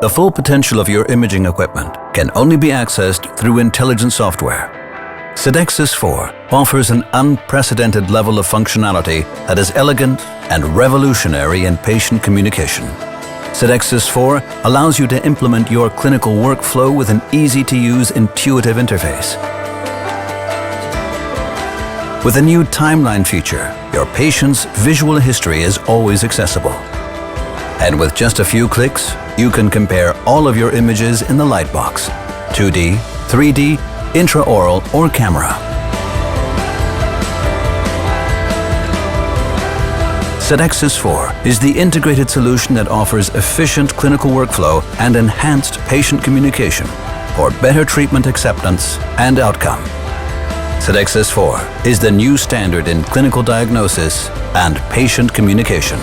The full potential of your imaging equipment can only be accessed through intelligent software. SIDEXIS 4 offers an unprecedented level of functionality that is elegant and revolutionary in patient communication. SIDEXIS 4 allows you to implement your clinical workflow with an easy-to-use, intuitive interface. With a new timeline feature, your patient's visual history is always accessible. And with just a few clicks, you can compare all of your images in the Lightbox: 2D, 3D, intraoral, or camera. SIDEXIS 4 is the integrated solution that offers efficient clinical workflow and enhanced patient communication for better treatment acceptance and outcome. SIDEXIS 4 is the new standard in clinical diagnosis and patient communication.